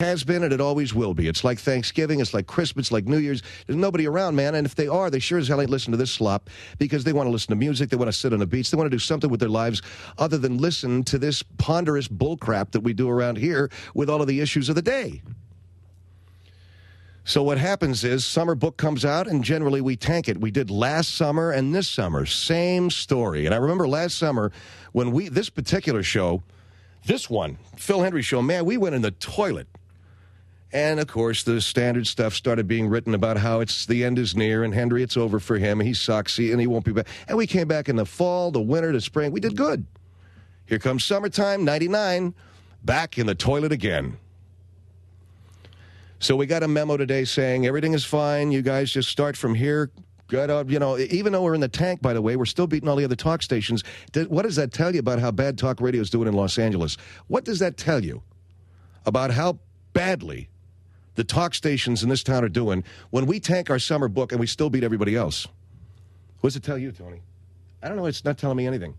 Has been and it always will be. It's like Thanksgiving, it's like Christmas, it's like New Year's. There's nobody around, man, and if they are, they sure as hell ain't listen to this slop because they want to listen to music, they want to sit on the beach, they want to do something with their lives other than listen to this ponderous bullcrap that we do around here with all of the issues of the day. So what happens is summer book comes out, and generally we tank it. We did last summer and this summer, same story. And I remember last summer when this particular show, this one, Phil Hendrie show, man, we went in the toilet. And, of course, the standard stuff started being written about how the end is near, and Hendrie, it's over for him, and he sucks, and he won't be back. And we came back in the fall, the winter, the spring. We did good. Here comes summertime, 99, back in the toilet again. So we got a memo today saying everything is fine. You guys just start from here. Even though we're in the tank, by the way, we're still beating all the other talk stations. What does that tell you about how bad talk radio is doing in Los Angeles? What does that tell you about how badly the talk stations in this town are doing when we tank our summer book and we still beat everybody else? What does it tell you, Tony? I don't know. It's not telling me anything.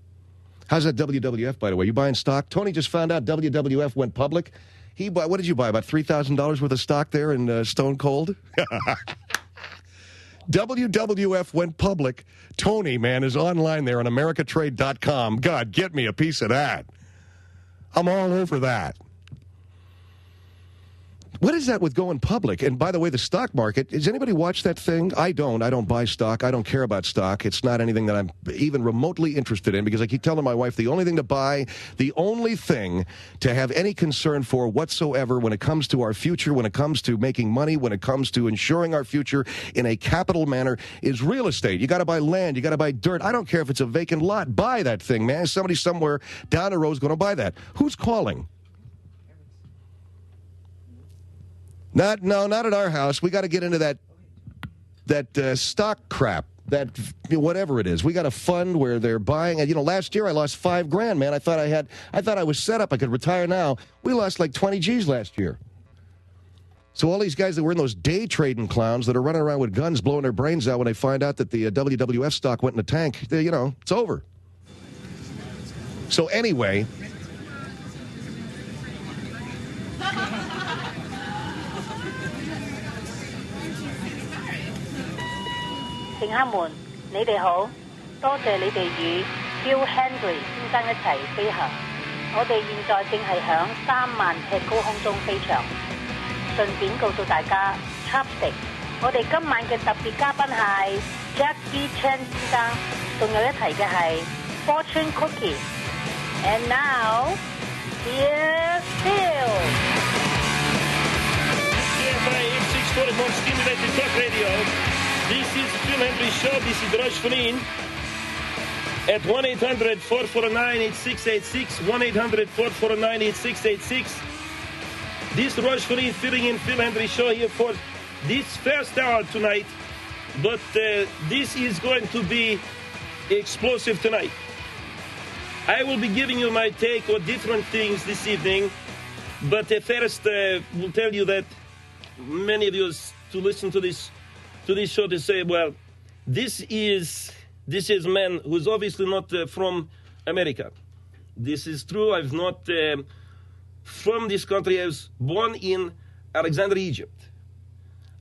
How's that WWF, by the way? You buying stock? Tony just found out WWF went public. What did you buy, about $3,000 worth of stock there in Stone Cold? WWF went public. Tony, man, is online there on americatrade.com. God, get me a piece of that. I'm all over that. What is that with going public? And by the way, the stock market, does anybody watch that thing? I don't. I don't buy stock. I don't care about stock. It's not anything that I'm even remotely interested in because I keep telling my wife the only thing to buy, the only thing to have any concern for whatsoever when it comes to our future, when it comes to making money, when it comes to ensuring our future in a capital manner is real estate. You got to buy land. You got to buy dirt. I don't care if it's a vacant lot. Buy that thing, man. Somebody somewhere down the road is going to buy that. Who's calling? Not at our house. We got to get into that stock crap, that whatever it is. We got a fund where they're buying. And last year I lost $5,000, man. I thought I was set up. I could retire now. We lost like 20 G's last year. So all these guys that were in those day trading clowns that are running around with guns, blowing their brains out when they find out that the WWF stock went in the tank, it's over. So anyway.乘客們，你哋好，多謝你哋與 Phil Hendrie 先生一齊飛行。我哋現在正係響3萬尺高空中飛翔。順便告訴大家 ，Chopstick， 我哋今晚嘅特別嘉賓係 Jackie Chan 先生，仲有一提嘅係 Fortune Cookie。And now, here's Phil. CFI 8644 Stimulated Talk Radio. This is Phil Hendrie Show. This is Faneen at 1-800-449-8686. 1-800-449-8686. This Faneen filling in Phil Hendrie Show here for this first hour tonight. But this is going to be explosive tonight. I will be giving you my take on different things this evening. But first, we'll tell you that many of you to listen to this show, they say, well, this is a man who's obviously not from America. This is true. I'm not from this country. I was born in Alexandria, Egypt.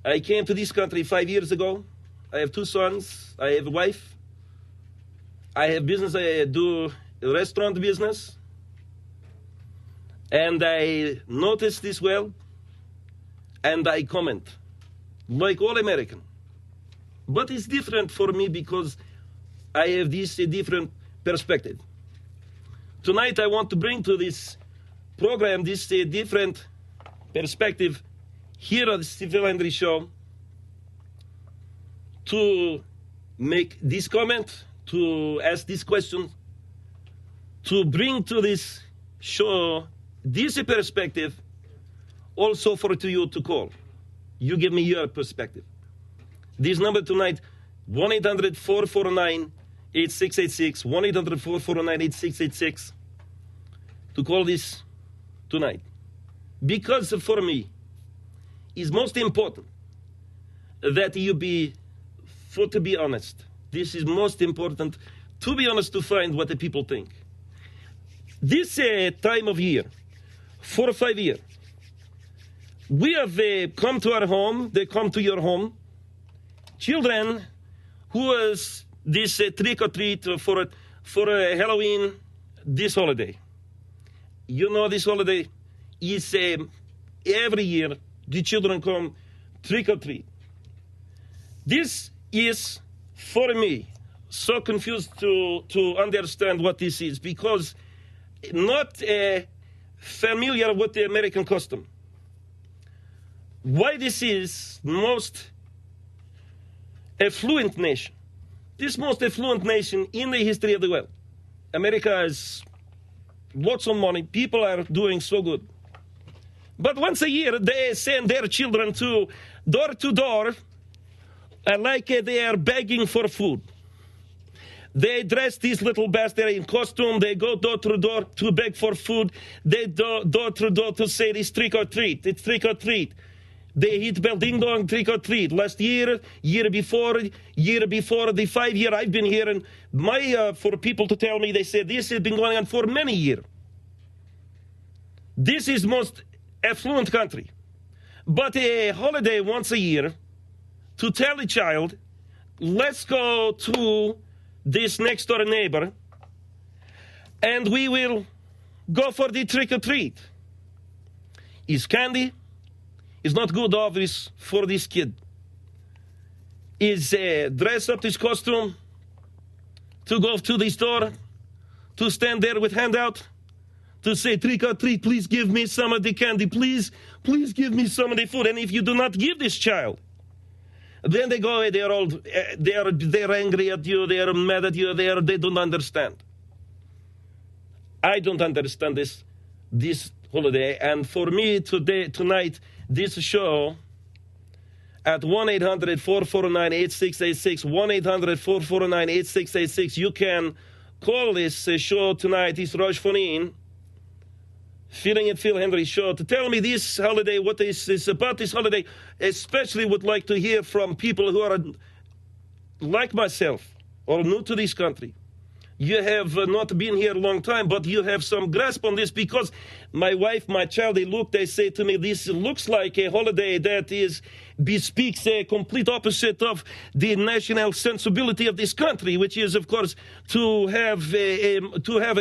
I came to this country 5 years ago. I have 2 sons. I have a wife. I have business. I do a restaurant business. And I notice this well, and I comment, like all Americans. But it's different for me because I have this different perspective. Tonight I want to bring to this program this different perspective here at the Phil Hendrie Show to make this comment, to ask this question, to bring to this show this perspective also for you to call. You give me your perspective. This number tonight, 1-800-449-8686, 1-800-449-8686, to call this tonight. Because for me, it's most important that you be honest. This is most important, to be honest, to find what the people think. This time of year, 4 or 5 years, we have come to our home, they come to your home, children who was this trick-or-treat for Halloween, this holiday. You know this holiday is every year the children come trick-or-treat. This is, for me, so confused to understand what this is, because not familiar with the American custom. Why this is most affluent nation, this most affluent nation in the history of the world. America has lots of money, people are doing so good. But once a year, they send their children to door, like they are begging for food. They dress these little bastards in costume. They go door to door to beg for food. They door to door to say it's trick or treat. It's trick or treat. They hit bell ding dong, trick or treat. Last year before, the 5 year I've been here, and for people to tell me, they said this has been going on for many years. This is most affluent country, but a holiday once a year to tell a child, let's go to this next door neighbor and we will go for the trick or treat. Is candy is not good, obvious, for this kid. Is dress up this costume to go to the store, to stand there with hand out, to say trick or treat, please give me some of the candy, please give me some of the food. And if you do not give this child, then they go, they're angry at you, they are mad at you, they don't understand. I don't understand this holiday. And for me tonight, this show at 1-800-449-8686, 1-800-449-8686, you can call this show tonight. It's Rosh Faneen, Feeling It, Phil Hendrie show, to tell me this holiday, what is about this holiday. Especially would like to hear from people who are like myself or new to this country. You have not been here a long time, but you have some grasp on this, because my wife, my child, they say to me, this looks like a holiday that bespeaks a complete opposite of the national sensibility of this country, which is, of course, to have a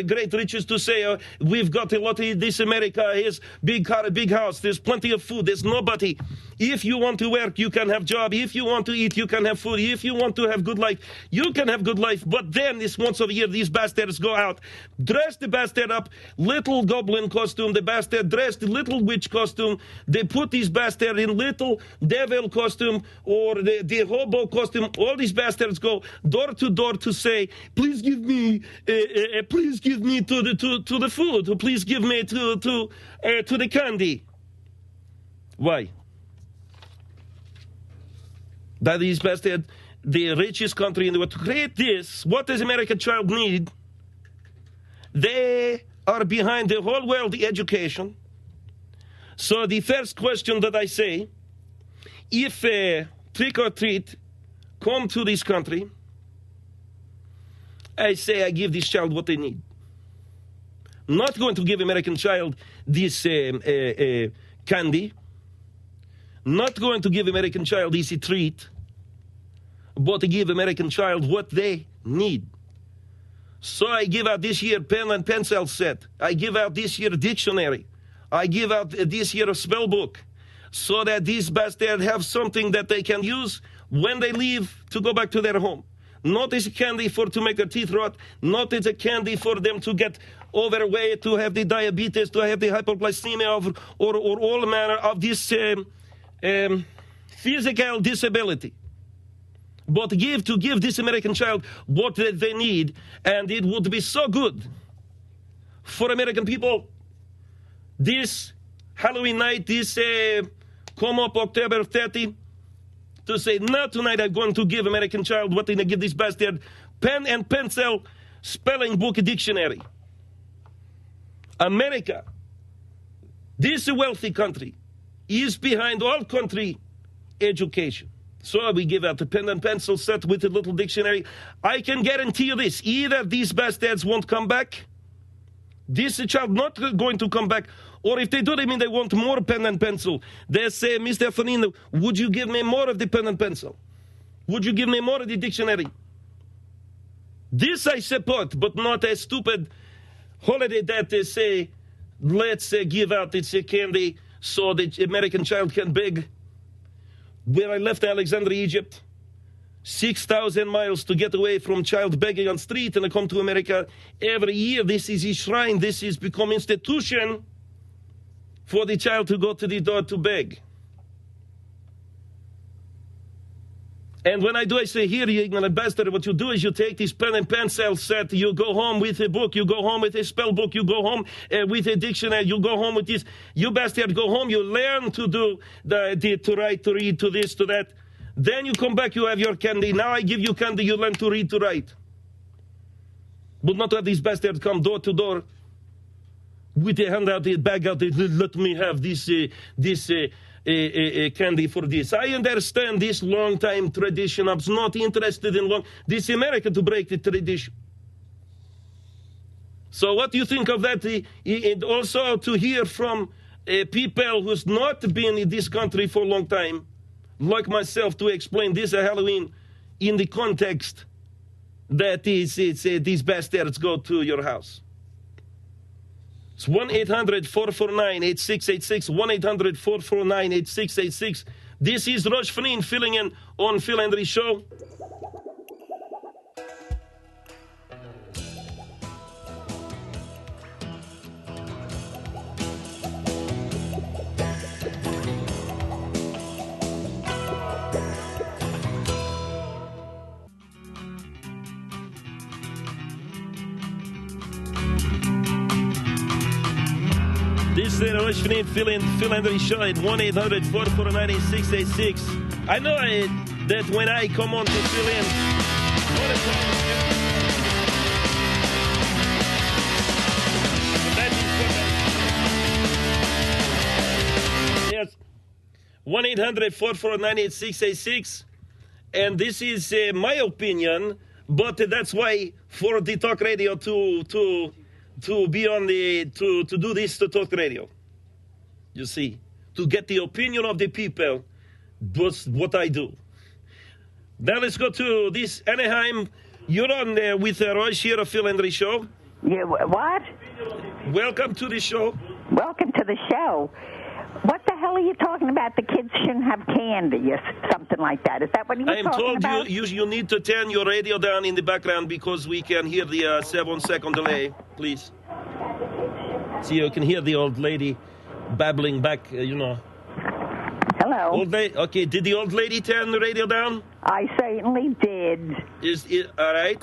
great riches, to say we've got a lot of this America, here's big car, a big house, there's plenty of food, there's nobody. If you want to work, you can have job. If you want to eat, you can have food. If you want to have good life, you can have good life. But then this once a year, these bastards go out, dress the bastard up, little goblin costume, the bastard dressed little witch costume. They put these bastards in little devil costume or the hobo costume. All these bastards go door to door to say, please give me to the food. Please give me to the candy. Why? That is bastard, the richest country in the world. To create this, what does American child need? They are behind the whole world education. So the first question that I say, if trick or treat come to this country, I say I give this child what they need. Not going to give American child this candy. Not going to give American child easy treat, but to give American child what they need. So I give out this year pen and pencil set. I give out this year dictionary. I give out this year a spell book, so that these bastards have something that they can use when they leave to go back to their home. Not as a candy to make their teeth rot. Not as a candy for them to get overweight, to have the diabetes, to have the hypoglycemia, or all manner of this physical disability. But to give this American child what they need, and it would be so good for American people this Halloween night, this come up October 30, to say, no, tonight I'm going to give American child what they give this bastard, pen and pencil, spelling book, dictionary. America, this wealthy country, is behind all country education. So we give out the pen and pencil set with a little dictionary. I can guarantee you this, either these bastards won't come back, this child not going to come back, Or if they do, I mean they want more pen and pencil. They say, Mr. Faneen, would you give me more of the pen and pencil? Would you give me more of the dictionary? This I support, but not a stupid holiday that they say, let's give out its candy so the American child can beg. Where I left Alexandria, Egypt, 6,000 miles to get away from child begging on street, and I come to America every year. This is a shrine. This is become institution for the child to go to the door to beg. And when I do, I say, here, you ignorant bastard, what you do is you take this pen and pencil set, you go home with a book, you go home with a spell book, you go home with a dictionary, you go home with this. You bastard, go home, you learn to do, to write, to read, to this, to that. Then you come back, you have your candy. Now I give you candy, you learn to read, to write. But not have these bastards come door to door with a hand out, a bag out, let me have this candy for this. I understand this long time tradition. I'm not interested in this America to break the tradition. So what do you think of that? And also to hear from people who's not been in this country for a long time, like myself, to explain this Halloween in the context that is these bastards go to your house. It's 1-800-449-8686, 1-800-449-8686. This is Rosh Faneen filling in on Phil Hendrie Show. This is the Rosh Faneen Phil Hendrie Show at 1-800-449-8686. I know that when I come on to fill in, yes, 1-800-449-8686, and this is my opinion, but that's why for the talk radio to be on to do this to talk radio. You see, to get the opinion of the people, that's what I do. Now let's go to this Anaheim. You're on there with Royce here of Phil Hendrie Show. Yeah, what? Welcome to the show. Welcome to the show. What the hell are you talking about? The kids shouldn't have candy or something like that. Is that what you were talking about? I am told you need to turn your radio down in the background because we can hear the 7-second delay, please. So you can hear the old lady babbling back, Hello. Old lady, okay, did the old lady turn the radio down? I certainly did. Is it all right?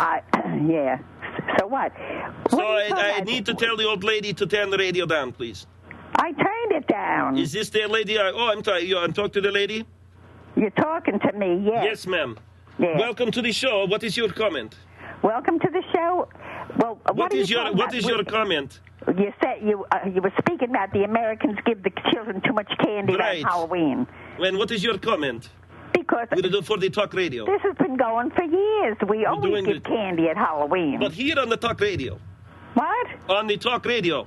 Yeah. So what? So I need to tell the old lady to turn the radio down, please. I turned it down. Is this the lady? I'm talking to the lady? You're talking to me, yes. Yes, ma'am. Yeah. Welcome to the show. What is your comment? Welcome to the show. Well, what is your comment? You said you were speaking about the Americans give the children too much candy on Halloween. And what is your comment? Because for the talk radio. This has been going for years. We always give candy at Halloween. But here on the talk radio. What? On the talk radio.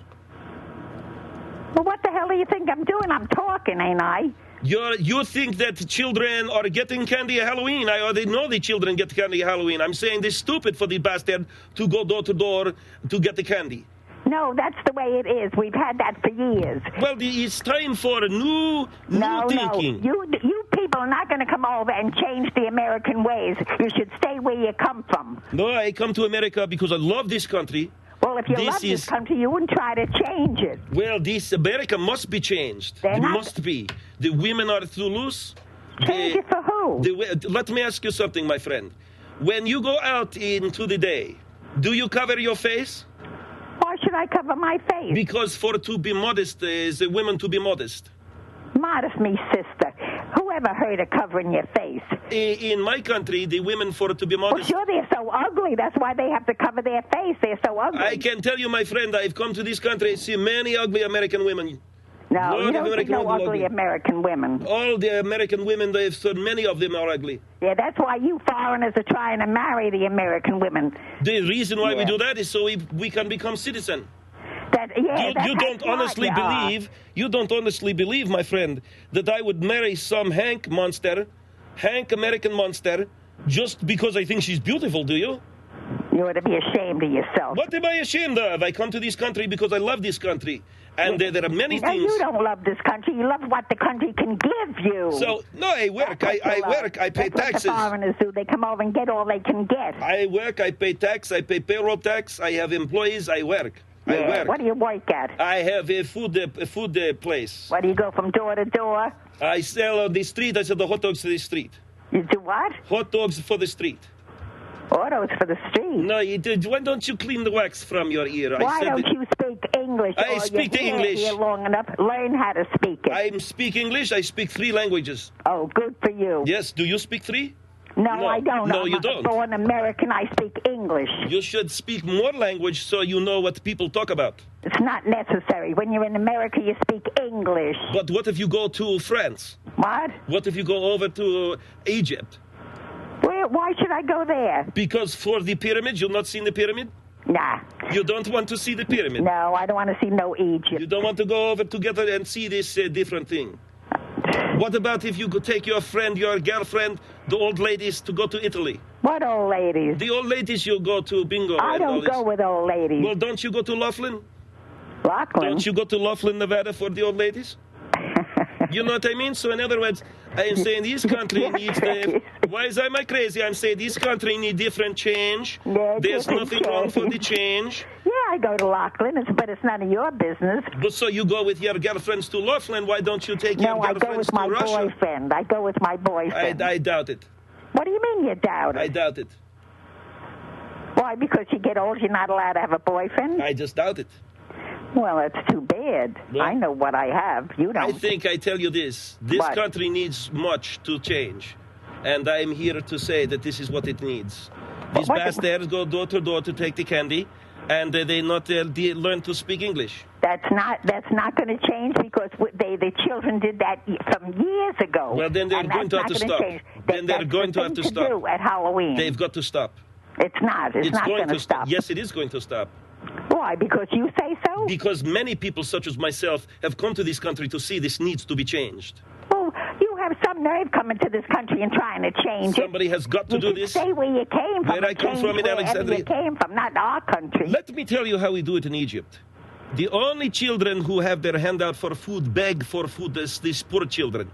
Well, what the hell do you think I'm doing? I'm talking, ain't I? You think that children are getting candy at Halloween? I already know the children get candy at Halloween. I'm saying it's stupid for the bastard to go door to door to get the candy. No, that's the way it is. We've had that for years. Well, it's time for a new thinking. No, you people are not going to come over and change the American ways. You should stay where you come from. No, I come to America because I love this country. Well, if you love this country, you wouldn't try to change it. Well, this America must be changed. It must be. The women are too loose. Change it for who? Let me ask you something, my friend. When you go out into the day, do you cover your face? Why should I cover my face? Because to be modest is women to be modest. Modest, me sister. Who ever heard of covering your face? In my country, the women to be modest. Well, sure, they're so ugly. That's why they have to cover their face. They're so ugly. I can tell you, my friend, I've come to this country, I see many ugly American women. No, you don't see no ugly American women. All the American women, many of them are ugly. Yeah, that's why you foreigners are trying to marry the American women. The reason why we do that is so we can become citizens. You don't honestly believe, my friend, that I would marry some Hank American monster, just because I think she's beautiful, do you? You ought to be ashamed of yourself. What am I ashamed of? I come to this country because I love this country. And there are many things. You don't love this country. You love what the country can give you. So, no, I work. I work. I pay taxes. That's what the foreigners do. They come over and get all they can get. I work. I pay tax. I pay payroll tax. I have employees. I work. What do you work at? I have a food place. What, do you go from door to door? I sell on the street. I sell the hot dogs to the street. You do what? Hot dogs for the street. Autos for the street. No, you did. Why don't you clean the wax from your ear? Why don't you speak English? I speak the English. Here long enough. Learn how to speak it. I speak English. I speak 3 languages. Oh, good for you. Yes. Do you speak 3? No, I don't. No, you don't. I'm born American. I speak English. You should speak more language so you know what people talk about. It's not necessary. When you're in America, you speak English. But what if you go to France? What? What if you go over to Egypt? Why should I go there? Because for the pyramid, you've not seen the pyramid? Nah. You don't want to see the pyramid? No, I don't want to see no Egypt. You don't want to go over together and see this different thing? What about if you could take your friend, your girlfriend, the old ladies to go to Italy? What old ladies? The old ladies you go to bingo. I don't go with old ladies. Well, don't you go to Laughlin? Laughlin? Don't you go to Laughlin, Nevada for the old ladies? You know what I mean? So in other words, I am saying this country needs why am I crazy? I'm saying this country needs different change. Yeah, there's nothing wrong for the change. Yeah, I go to Laughlin, but it's none of your business. But so you go with your girlfriends to Laughlin, why don't you take your girlfriends to Russia? No, I go with my boyfriend. I go with my boyfriend. I doubt it. What do you mean you doubt it? I doubt it. Why, because you get old, you're not allowed to have a boyfriend? I just doubt it. Well, that's too bad. Well, I know what I have. You don't. I think I tell you this. This country needs much to change. And I'm here to say that this is what it needs. These bastards go door to door to take the candy, and they not learn to speak English. That's not going to change because the children did that from years ago. Well, then they're going to have to stop. Then they're going to have to stop. Do at Halloween. They've got to stop. It's not. It's not going to stop. Yes, it is going to stop. Why? Because you say so? Because many people, such as myself, have come to this country to see this needs to be changed. Well, you have some nerve coming to this country and trying to change Somebody has got to do this. Say where you came from. Where I come from in Alexandria. You came from, not our country. Let me tell you how we do it in Egypt. The only children who have their hand out for food, beg for food, is these poor children.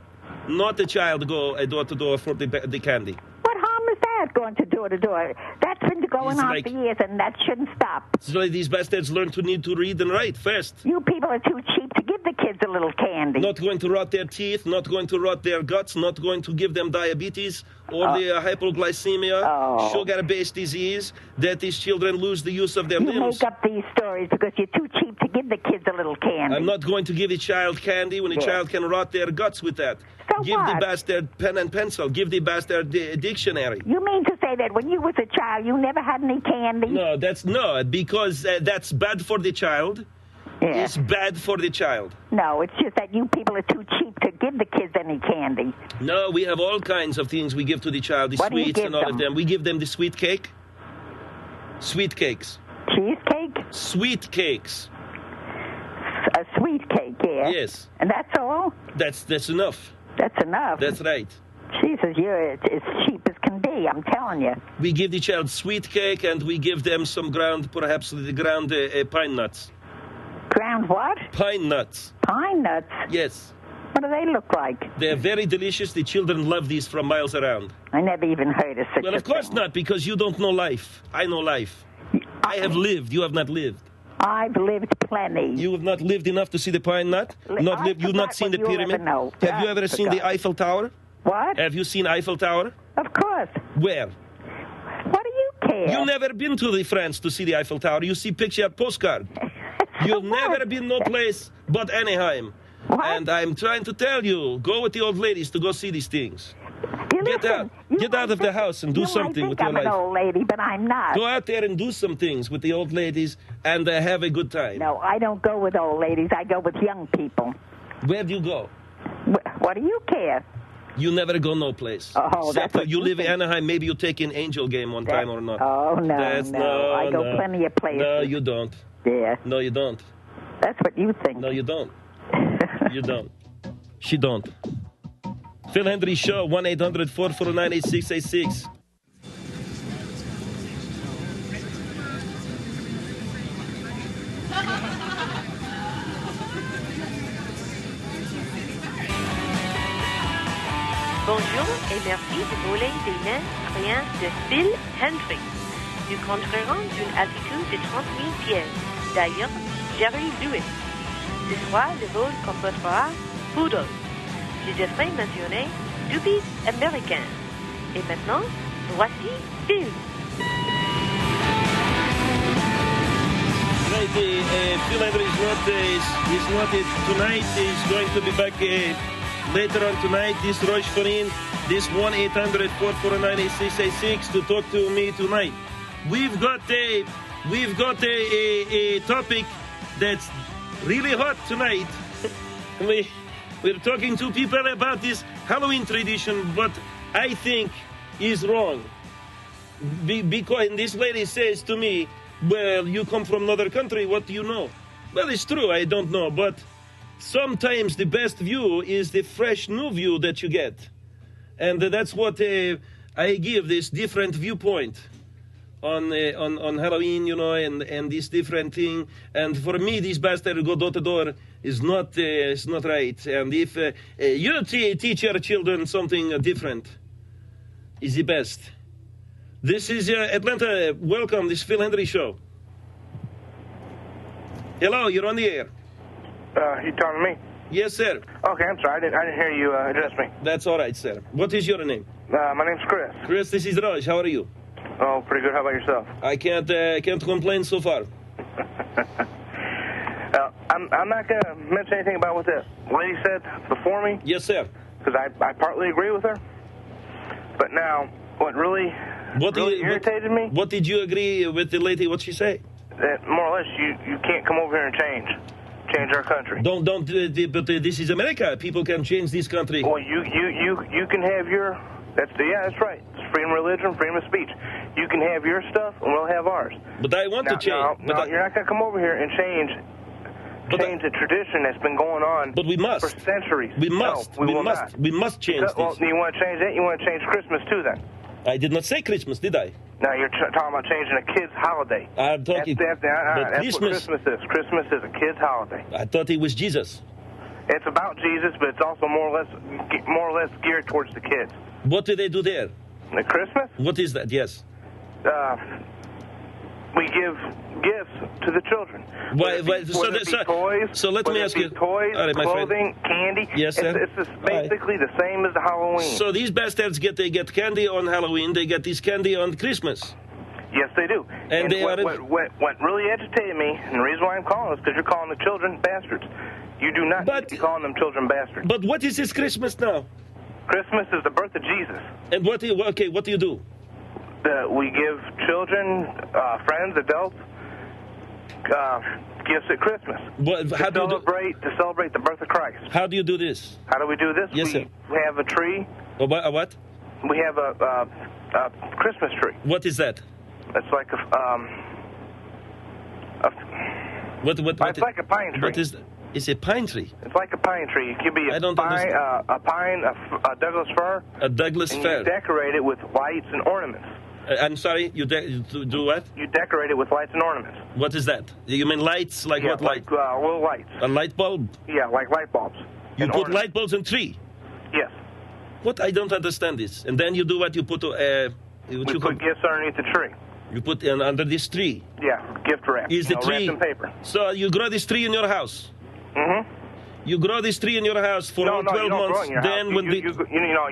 Not a child go door to door for the candy. What harm is that, going to door? That's been going on for years, and that shouldn't stop. So these bastards learn to need to read and write first. You people are too cheap to give the kids a little candy. Not going to rot their teeth, not going to rot their guts, not going to give them diabetes or the hypoglycemia, sugar-based disease, that these children lose the use of their limbs. You make up these stories because you're too cheap to give the kids a little candy. I'm not going to give a child candy when a child can rot their guts with that. So give what? the bastard pen and pencil. Give the bastard the dictionary. You mean to say that when you was a child, you never had any candy? No, because that's bad for the child. Yeah. It's bad for the child. No, it's just that you people are too cheap to give the kids any candy. No, we have all kinds of things we give to the child, the sweets and all of them. We give them the sweet cake. Sweet cakes. Cheesecake? Sweet cakes. A sweet cake, yeah. Yes. And that's all? That's enough. That's enough? That's right. Jesus, you're as cheap as can be, I'm telling you. We give the child sweet cake and we give them some ground pine nuts. Ground what? Pine nuts. Pine nuts? Yes. What do they look like? They're very delicious. The children love these from miles around. I never even heard of such a thing. Well, of course not, because you don't know life. I know life. I have lived. You have not lived. I've lived plenty. You have not lived enough to see the pine nut? You've not seen the pyramid? Have you ever seen the Eiffel Tower? What? Have you seen Eiffel Tower? Of course. Where? What do you care? You've never been to France to see the Eiffel Tower. You see picture postcard. You've never been no place but Anaheim. What? And I'm trying to tell you, go with the old ladies to go see these things. Get out of the house and do something with your life. I'm an old lady, but I'm not. Go out there and do some things with the old ladies and have a good time. No, I don't go with old ladies. I go with young people. Where do you go? What do you care? You never go no place. Oh, that's what you live in Anaheim. Maybe you take an Angel game one time or not. Oh, no, no. I go plenty of places. No, you don't. Yeah. No, you don't. That's what you think. No, you don't. You don't. She don't. Phil Hendrie Show, 1-800-449-8686. Bonjour et merci de voler des mains rien de Phil Hendrie. Nous contrôlerons d'une altitude de 30 000 pieds. D'ailleurs, Jerry Lewis. Ce soir, le vol comportera poodle. Je devrais mentionner stupide américain. Et maintenant, voici Phil. Tonight, Phil Hendrie is not tonight. He's going to be back later on tonight. This Rosh Faneen, this 1-800-449-8686 to talk to me tonight. We've got a topic that's really hot tonight. We're talking to people about this Halloween tradition, but I think is wrong. Because this lady says to me, well, you come from another country, what do you know? Well, it's true, I don't know, but sometimes the best view is the fresh new view that you get. And that's what I give, this different viewpoint on Halloween, you know, and this different thing. And for me, this bastard go door to door is not right. And if you teach your children something different, is the best. This is Atlanta. Welcome. This is Phil Hendrie Show. Hello, you're on the air. You talking to me? Yes, sir. Okay, I'm sorry. I didn't hear you address me. That's all right, sir. What is your name? My name's Chris. Chris, this is Raj. How are you? Oh, pretty good. How about yourself? I can't complain so far. I'm not going to mention anything about what the lady said before me. Yes, sir. Because I partly agree with her. But now, what really irritated me... What did you agree with the lady, what she say? That more or less, you can't come over here and change our country. But this is America. People can change this country. Well, you can have your... That's right. It's freedom of religion, freedom of speech. You can have your stuff, and we'll have ours. But I want to change. No, you're not going to come over here and change a tradition that's been going on. But we must. For centuries. We must. No, we will not. We must change this. Well, you want to change that? You want to change Christmas too, then? I did not say Christmas, did I? No, you're talking about changing a kid's holiday. I'm talking. That's what Christmas is. Christmas is a kid's holiday. I thought it was Jesus. It's about Jesus, but it's also more or less geared towards the kids. What do they do there? At Christmas? What is that? Yes. We give gifts to the children. Toys. So let me ask you. Toys, right, clothing, candy. Yes, sir. It's basically the same as the Halloween. So these bastards get candy on Halloween. They get this candy on Christmas. Yes, they do. And what really agitated me, and the reason why I'm calling is because you're calling the children bastards. You do not need to be calling them children bastards. But what is this Christmas now? Christmas is the birth of Jesus. And what do you do? We give children, friends, adults, gifts at Christmas. To celebrate the birth of Christ. How do you do this? How do we do this? Yes, sir. We have a tree. A what? We have a Christmas tree. What is that? It's like What it's like a pine tree. What is that? It's a pine tree. It's like a pine tree. It could be a pine, a Douglas fir. A Douglas fir. You decorate it with lights and ornaments. I'm sorry, you do what? You decorate it with lights and ornaments. What is that? You mean lights? Like what light? Little lights. A light bulb? Yeah, like light bulbs. You put light bulbs in tree? Yes. What? I don't understand this. And then you do what? You put... we put gifts underneath the tree. You put under this tree? Yeah, gift wrap. Is the tree... wrapped in paper. So you grow this tree in your house? Mm-hmm. You grow this tree in your house for 12 months. You don't grow it in your house.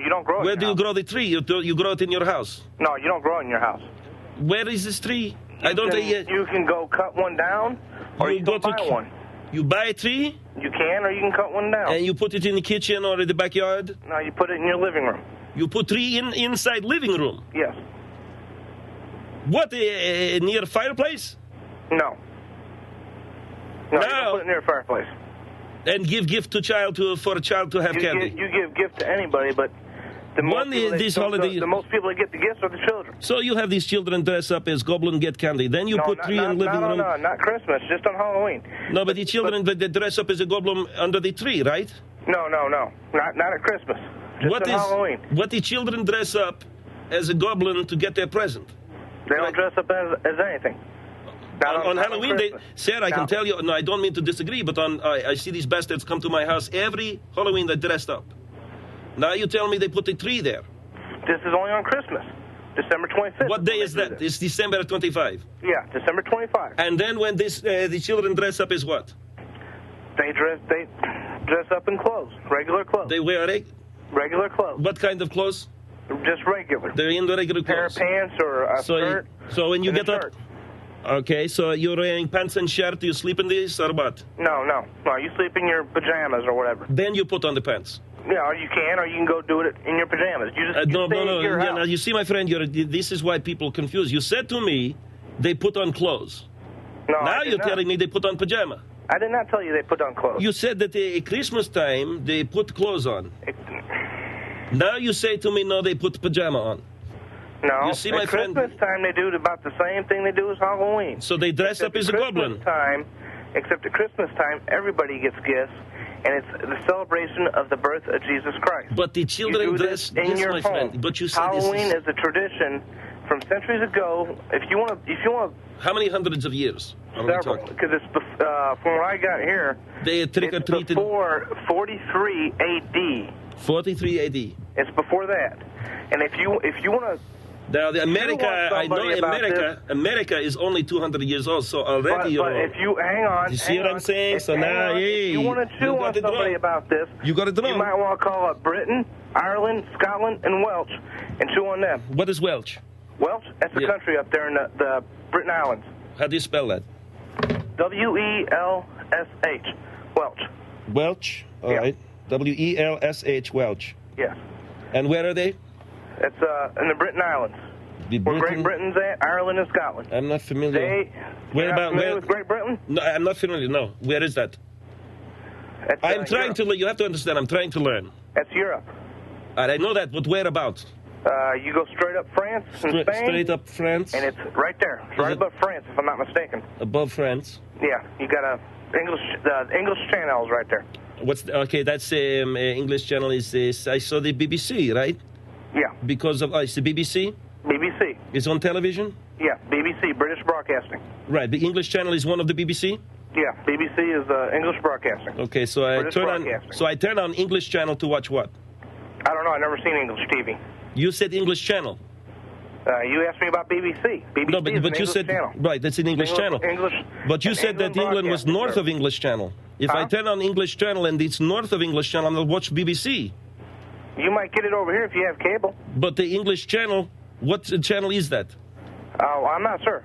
You don't grow it. Where do you grow the tree? You grow it in your house? No, you don't grow it in your house. Where is this tree? You can go cut one down, or you can buy one. You buy a tree? You can, or you can cut one down. And you put it in the kitchen or in the backyard? No, you put it in your living room. You put tree inside living room? Yes. What, near fireplace? No. No, you don't put it near a fireplace. And give gift to for a child to have candy. You give gift to anybody, but The most people that get the gifts are the children. So you have these children dress up as goblin, get candy. Then you put tree in living room. No, not Christmas, just on Halloween. No, but the children they dress up as a goblin under the tree, right? No. Not at Christmas. Just on Halloween. What the children dress up as a goblin to get their present? They don't dress up as anything. On Halloween, Sarah, I can tell you, no, I don't mean to disagree, but I see these bastards come to my house every Halloween. They're dressed up. Now you tell me they put the tree there. This is only on Christmas, December 25th. What day is that? It's December 25. Yeah, December 25. And then when the children dress up as what? They dress up in clothes, regular clothes. They wear regular clothes. What kind of clothes? Just regular. They're in the regular clothes. Pair of pants or a skirt. So when you get up, okay, so you're wearing pants and shirt. Do you sleep in these or what? No. You sleep in your pajamas or whatever. Then you put on the pants. Yeah, or you can go do it in your pajamas. You just no. Yeah, now you see, my friend, this is why people confuse. You said to me they put on clothes. No, now you're telling me they put on pajama. I did not tell you they put on clothes. You said that at Christmas time they put clothes on. Now you say to me, no, they put pajama on. No, you see, my friend, Christmas time they do about the same thing they do as Halloween. So they dress up as a goblin. Except at Christmas time, everybody gets gifts, and it's the celebration of the birth of Jesus Christ. But the children dress in your home. Friend. But you said Halloween is a tradition from centuries ago. If you want to, how many hundreds of years? Several, because it's from what I got here. They trick or treated before 43 A.D. 43 A.D. It's before that, and if you want to. Now, America is only 200 years old, so already but if you hang on, you see what I'm saying? So now, if you want to chew on somebody about this, you got to You might want to call up Britain, Ireland, Scotland, and Welsh, and chew on them. What is Welsh? Welsh? That's a country up there in the Britain Islands. How do you spell that? W-E-L-S-H. Welsh. Welsh. All right. W-E-L-S-H. Welsh. Yes. And where are they? It's in the Britain Islands. Where Great Britain's at, Ireland and Scotland. I'm not familiar. Where with Great Britain? No, I'm not familiar. No. Where is that? I'm trying to learn. You have to understand. I'm trying to learn. That's Europe. I know that, but whereabouts? You go straight up France and Spain. Straight up France. And it's right there. It's right above France, if I'm not mistaken. Above France? Yeah. You got the English Channel is right there. Okay, that's English Channel is I saw the BBC, right? Yeah. Because of it's the BBC? BBC. It's on television? Yeah, BBC, British Broadcasting. Right. The English Channel is one of the BBC? Yeah, BBC is English Broadcasting. Okay, so I turn on English Channel to watch what? I don't know. I've never seen English TV. You said English Channel. You asked me about BBC. BBC no, but you said channel. Right. That's an English channel. But you said that England was north of English Channel. If I turn on English Channel and it's north of English Channel, I'm gonna watch BBC. You might get it over here if you have cable. But the English Channel, what channel is that? Oh, I'm not sure.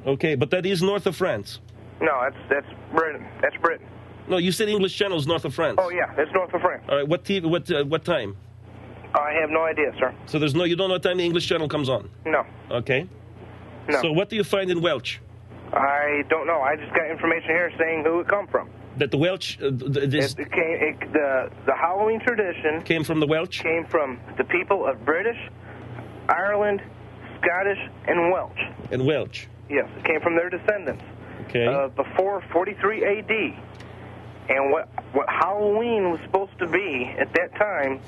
Okay, but that is north of France. No, that's Britain. That's Britain. No, you said English Channel is north of France. Oh yeah, it's north of France. All right, what TV? What time? I have no idea, sir. So you don't know what time the English Channel comes on? No. Okay. No. So what do you find in Welsh? I don't know. I just got information here saying who it come from. That the Welsh, the Halloween tradition came from the Welsh? Came from the people of British, Ireland, Scottish, and Welsh. And Welsh? Yes, it came from their descendants. Okay. Before 43 A.D. And what Halloween was supposed to be at that time.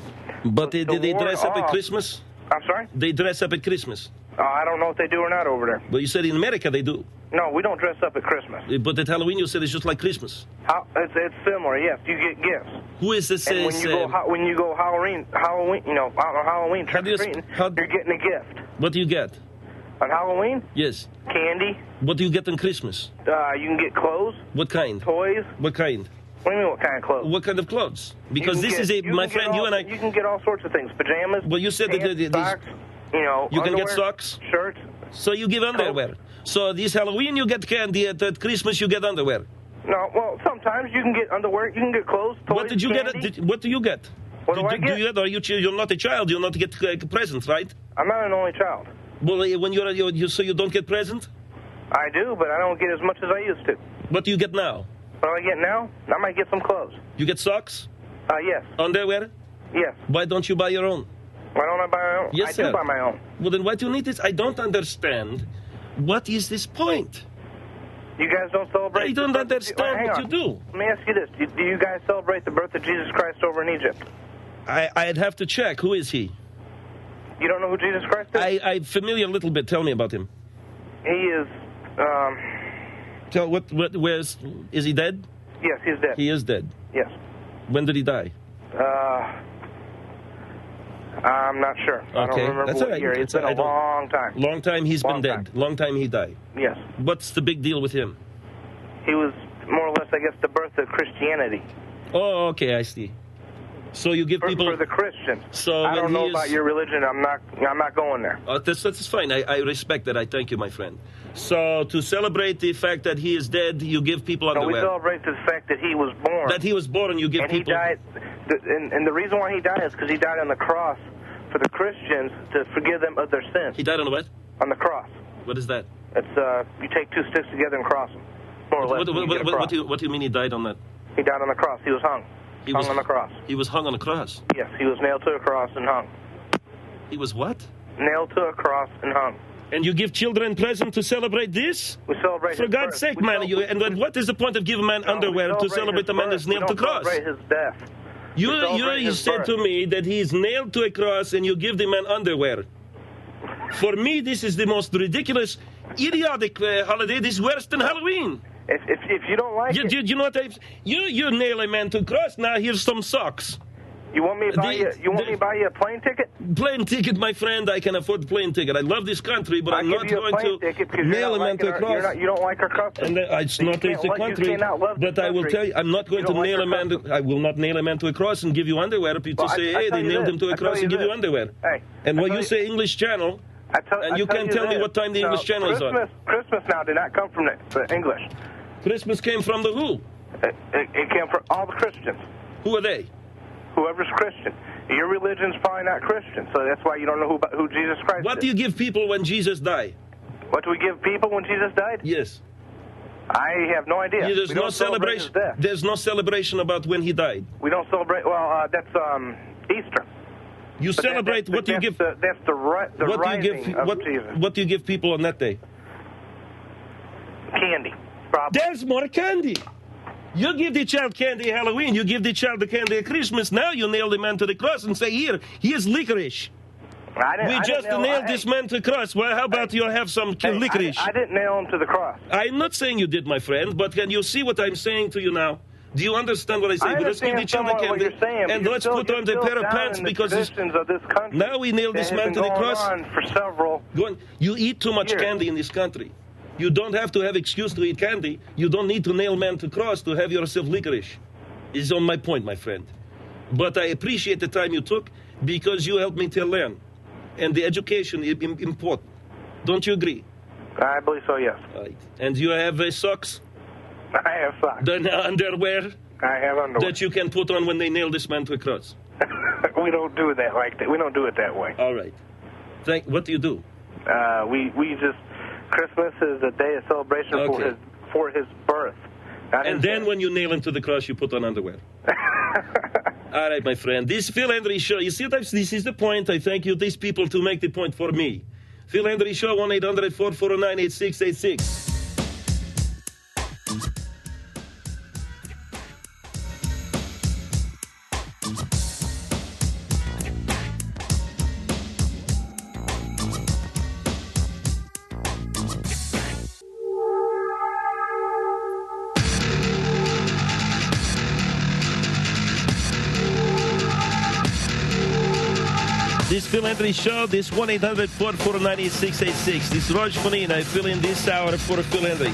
But did they dress up at Christmas? I'm sorry? They dress up at Christmas. I don't know if they do or not over there. But you said in America they do. No, we don't dress up at Christmas. But at Halloween you said it's just like Christmas. It's similar, yes. You get gifts. Who is this? And when you go Halloween, Halloween trick-or-treating, you're getting a gift. What do you get? On Halloween? Yes. Candy. What do you get on Christmas? You can get clothes. What kind? Toys. What kind? What do you mean, what kind of clothes? What kind of clothes? Because this is my friend, you and I... You can get all sorts of things. Pajamas, well, you said pants, socks, you underwear, can get socks? Shirts. So you give underwear. So this Halloween you get candy, at Christmas you get underwear. No, well, sometimes you can get underwear, you can get clothes, toys, what did you candy. get? What do you get? What do I get? You're not a child, you're not get presents, right? I'm not an only child. Well, when so you don't get present? I do, but I don't get as much as I used to. What do you get now? What do I get now? I might get some clothes. You get socks? Yes. Underwear? Yes. Why don't you buy your own? Why don't I buy my own? Yes, I sir. do buy my own. Well, then why do you need this? I don't understand. What is this point? You guys don't celebrate... I don't understand Hang what on. you do. Let me ask you this. Do you guys celebrate the birth of Jesus Christ over in Egypt? I'd have to check. Who is he? You don't know who Jesus Christ is? I'm familiar a little bit. Tell me about him. He is... Is he dead? Yes, he's dead. He is dead. Yes. When did he die? I'm not sure. I don't remember That's what all right. year. It's been a long time. Long time he's Long been time. dead. Long time he died. Yes. What's the big deal with him? He was more or less, I guess, the birth of Christianity. Oh, okay, I see. So you give people... For the Christians. So I don't when know he about is- your religion. I'm not going there. That's fine. I respect that. I thank you, my friend. So to celebrate the fact that he is dead, you give people No, we underwear. celebrate the fact that he was born. That he was born, you give and people... he died. And the reason why he died is because he died on the cross for the Christians to forgive them of their sins. He died on what? On the cross. What is that? It's you take two sticks together and cross them. More or less. What do you mean he died on that? He died on the cross. He was hung. He hung was on the cross. He was hung on a cross. Yes, he was nailed to a cross and hung. He was what? Nailed to a cross and hung. And you give children presents to celebrate this? We celebrate For his God's birth. sake, We man. celebrate- And then what is the point of giving man underwear to celebrate the man that's nailed to We cross? don't celebrate his death. You said to me that he is nailed to a cross and you give the man underwear. For me, this is the most ridiculous, idiotic holiday. This is worse than Halloween. If you don't like it, You know what you nail a man to a cross. Now here's some socks. you want me to buy me to buy you a plane ticket? Plane ticket, my friend. I can afford the plane ticket. I love this country, but I'm I'll not give you a going plane to ticket because nail you're a not man to a liking our- cross. you don't like our custom. And it's not You it's the can't- you country. cannot love the But I will country. tell you, I'm not going You to don't like nail a our man. custom. I will not nail a man to a cross and give you underwear. People Well, say, I hey, tell they you nailed this. him to a I tell cross you and give you this. underwear. Hey, And I when tell you you- say English Channel, and you tell can't tell me this. what time the English channel is on. Christmas now did not come from the English. Christmas came from the who? It came from all the Christians. Who are they? Whoever's Christian. Your religion's probably not Christian, so that's why you don't know who Jesus Christ What is. do you give people when Jesus died? What do we give people when Jesus died? Yes. I have no idea. There's We no don't celebrate his celebration. death. There's no celebration about when he died. We don't celebrate. Well, that's Easter. You But celebrate. What do you give? That's the What do you rising give? of Jesus. What do you give people on that day? Candy. Probably. There's more candy. You give the child candy at Halloween. You give the child the candy at Christmas. Now you nail the man to the cross and say, here, here's licorice. We just nailed this man to the cross. Well, how about you have some licorice? I didn't nail him to the cross. I'm not saying you did, my friend, but can you see what I'm saying to you now? Do you understand what I say? I Let's give the understand child the somewhat what candy you're saying, and but let's you're put on the still pair of down pants in the because it's, traditions of this country now we nailed this that man have to been the going cross. on for several. You eat too much years. candy in this country. You don't have to have excuse to eat candy. You don't need to nail man to cross to have yourself licorice. Is on my point, my friend. But I appreciate the time you took because you helped me to learn. And the education is important. Don't you agree? I believe so, yes. Right. And you have socks? I have socks. Then underwear? I have underwear. That you can put on when they nail this man to a cross? We don't do that like that. We don't do it that way. All right. What do you do? We just, Christmas is a day of celebration for his birth. And then when you nail him to the cross, you put on underwear. All right, my friend. This Phil Hendrie Show, you see, this is the point. I thank you, these people, to make the point for me. Phil Hendrie Show, 1-800-449-8686. This Phil Hendrie Show, this 1-800-449-8686. This is Raj Faneen. I fill in this hour for Phil Hendrie.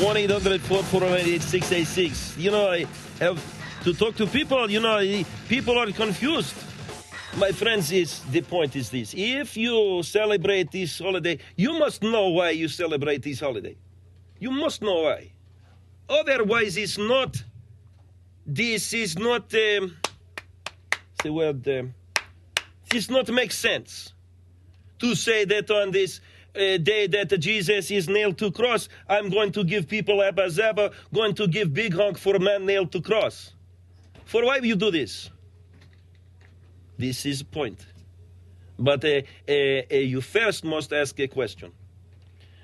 1-800-449-8686. You know, I have to talk to people. You know, people are confused. My friends, the point is this. If you celebrate this holiday, you must know why you celebrate this holiday. You must know why. Otherwise, this is not, the word, does not make sense to say that on this day that Jesus is nailed to cross, I'm going to give people Abba Zaba, going to give big honk for a man nailed to cross. For why you do this? This is the point. But you first must ask a question.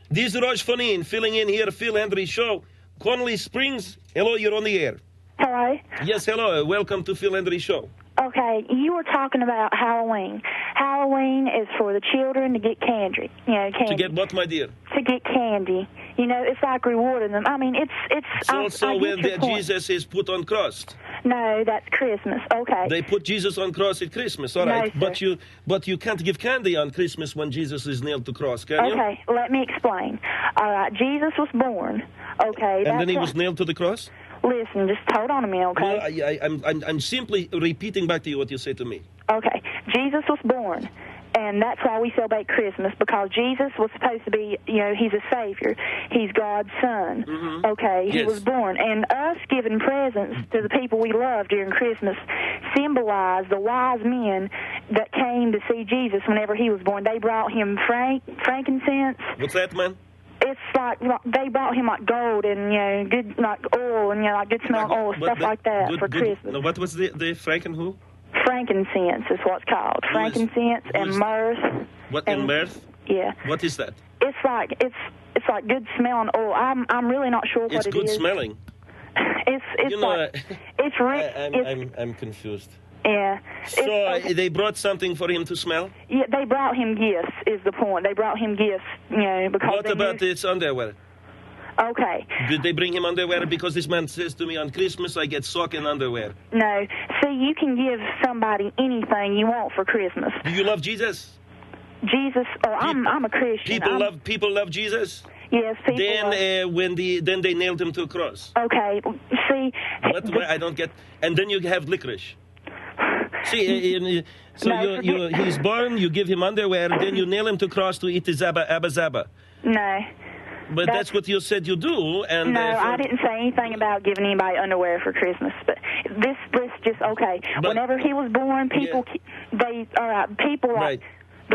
This is Rosh Faneen, filling in here, Phil Hendrie Show. Connolly Springs, hello, you're on the air. Hello? Yes, hello. Welcome to Phil Hendrie Show. Okay, you were talking about Halloween. Halloween is for the children to get candy. Candy. To get what, my dear? To get candy. It's like rewarding them. I mean, it's also when Jesus is put on cross. No, that's Christmas. Okay. They put Jesus on cross at Christmas, all right. No, but you can't give candy on Christmas when Jesus is nailed to cross, can you? Okay, let me explain. All right, Jesus was born. Okay. And then he was nailed to the cross? Listen, just hold on a minute, okay? Well, I'm simply repeating back to you what you said to me. Okay. Jesus was born, and that's why we celebrate Christmas, because Jesus was supposed to be, he's a Savior. He's God's Son. Mm-hmm. Okay? He was born. And us giving presents to the people we love during Christmas symbolize the wise men that came to see Jesus whenever he was born. They brought him frankincense. What's that, man? It's like they brought him like gold and good like oil and like good smelling oil, stuff like that for Christmas. No, what was the franken who? Frankincense is what's called. Frankincense and myrrh. What and myrrh? Yeah. What is that? It's like good smelling oil. I'm really not sure what it is. It's good smelling. I'm confused. Yeah. So they brought something for him to smell? Yeah, they brought him gifts, is the point. They brought him gifts, because what about his underwear? Okay. Did they bring him underwear? Because this man says to me, on Christmas I get sock and underwear. No. See, you can give somebody anything you want for Christmas. Do you love Jesus? Jesus, I'm a Christian. People love Jesus? Yes, people then they nailed him to a cross. Okay, see... I don't get... And then you have licorice. See, he's born, you give him underwear, then you nail him to cross to eat the Abba Zaba. No. But that's what you said you do. And no, I didn't say anything about giving anybody underwear for Christmas. But this just, okay. But, whenever he was born, people, the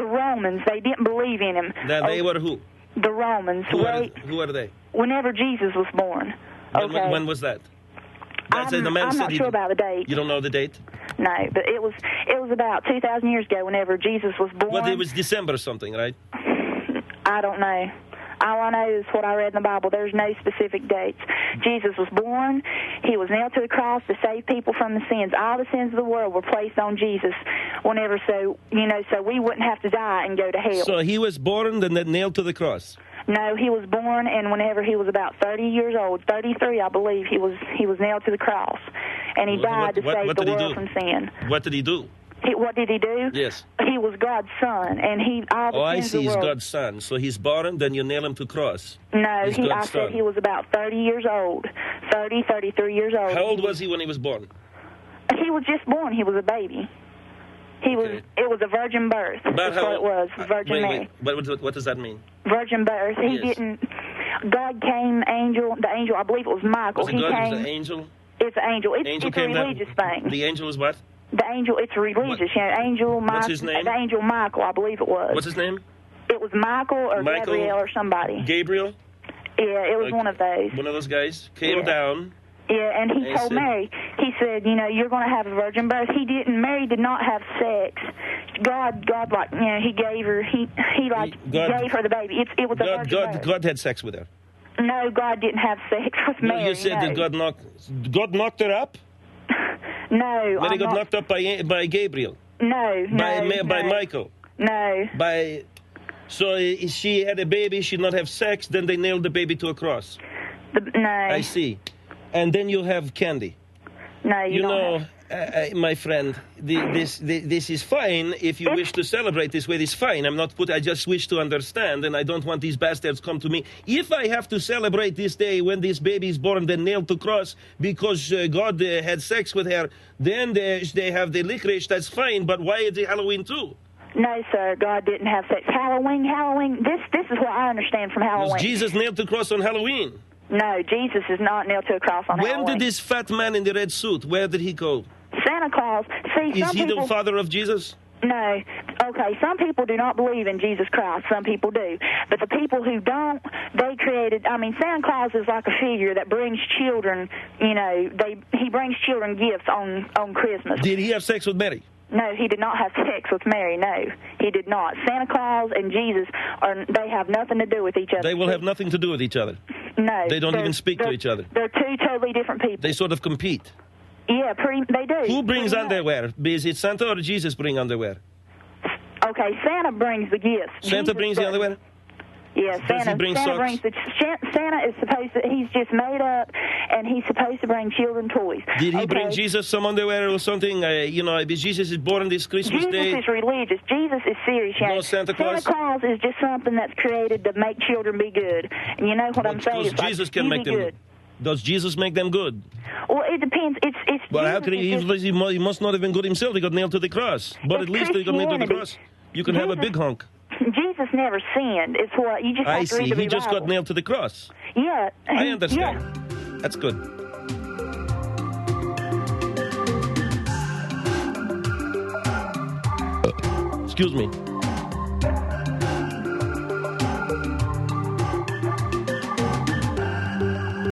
Romans, they didn't believe in him. They were who? The Romans. Who are they? Whenever Jesus was born. Okay. When was that? I'm not sure about the date. You don't know the date? No, but it was about 2,000 years ago whenever Jesus was born. Well, it was December something, right? I don't know. All I know is what I read in the Bible. There's no specific dates. Jesus was born. He was nailed to the cross to save people from the sins. All the sins of the world were placed on Jesus whenever, so we wouldn't have to die and go to hell. So he was born and then nailed to the cross? No, he was born, and whenever he was about 30 years old, 33, I believe, he was nailed to the cross. And he died to save the world from sin. What did he do? What did he do? Yes. He was God's son, and I see, he's God's son. So he's born, then you nail him to cross. No, I said he was about 30 years old, 33 years old. How old was he when he was born? He was just born. He was a baby. It was a virgin birth. That's what it was, Virgin Mary. What does that mean? Virgin birth. He didn't. God came, the angel, I believe it was Michael. Was it God? Was the angel? It's an angel. It's a religious thing. The angel is what? The angel, it's religious. Angel, what's his name? The angel Michael, I believe it was. What's his name? It was Michael or Gabriel or somebody. Gabriel? Yeah, it was one of those. One of those guys came down. Yeah, and he told Mary, he said, you're going to have a virgin birth. Mary did not have sex. God, he gave her, he gave her the baby. It was a virgin birth. God had sex with her. No, God didn't have sex with Mary. No, you said that God knocked her up? No. Mary got knocked up by Gabriel? No. By Michael? No. So she had a baby, she did not have sex, then they nailed the baby to a cross? No. I see. And then you have candy. No, you don't my friend, this is fine. If you wish to celebrate this way, it's fine. I just wish to understand, and I don't want these bastards come to me. If I have to celebrate this day when this baby is born, then nailed to cross because God had sex with her, then they have the licorice, that's fine. But why is it Halloween too? No, sir, God didn't have sex. Halloween, this is what I understand from Halloween. Was Jesus nailed to the cross on Halloween? No, Jesus is not nailed to a cross on Halloween. When did this fat man in the red suit, where did he go? Santa Claus. See, is he the father of Jesus? No. Okay, some people do not believe in Jesus Christ. Some people do. But the people who don't, they created, Santa Claus is like a figure that brings children, he brings children gifts on Christmas. Did he have sex with Mary? No, he did not have sex with Mary. No, he did not. Santa Claus and Jesus they have nothing to do with each other. They will have nothing to do with each other. No. They don't even speak to each other. They're two totally different people. They sort of compete. Yeah, they do. Who brings underwear? Is it Santa or Jesus bring underwear? Okay, Santa brings the gifts. Santa brings the underwear? Yeah, Santa brings socks? Santa is supposed to, he's just made up, and he's supposed to bring children toys. Did he bring Jesus some underwear or something? Jesus is born this Christmas Day. Jesus is religious. Jesus is serious. No Santa Claus? Santa Claus is just something that's created to make children be good. And you know what I'm saying? Jesus can make them good. Does Jesus make them good? Well, it depends. It's well, how can he must not have been good himself. He got nailed to the cross. But at least he got nailed to the cross. You can have a big hunk. Jesus never sinned. It's what you just have to read the He just got nailed to the cross. Yeah. I understand. Yeah. That's good. Excuse me.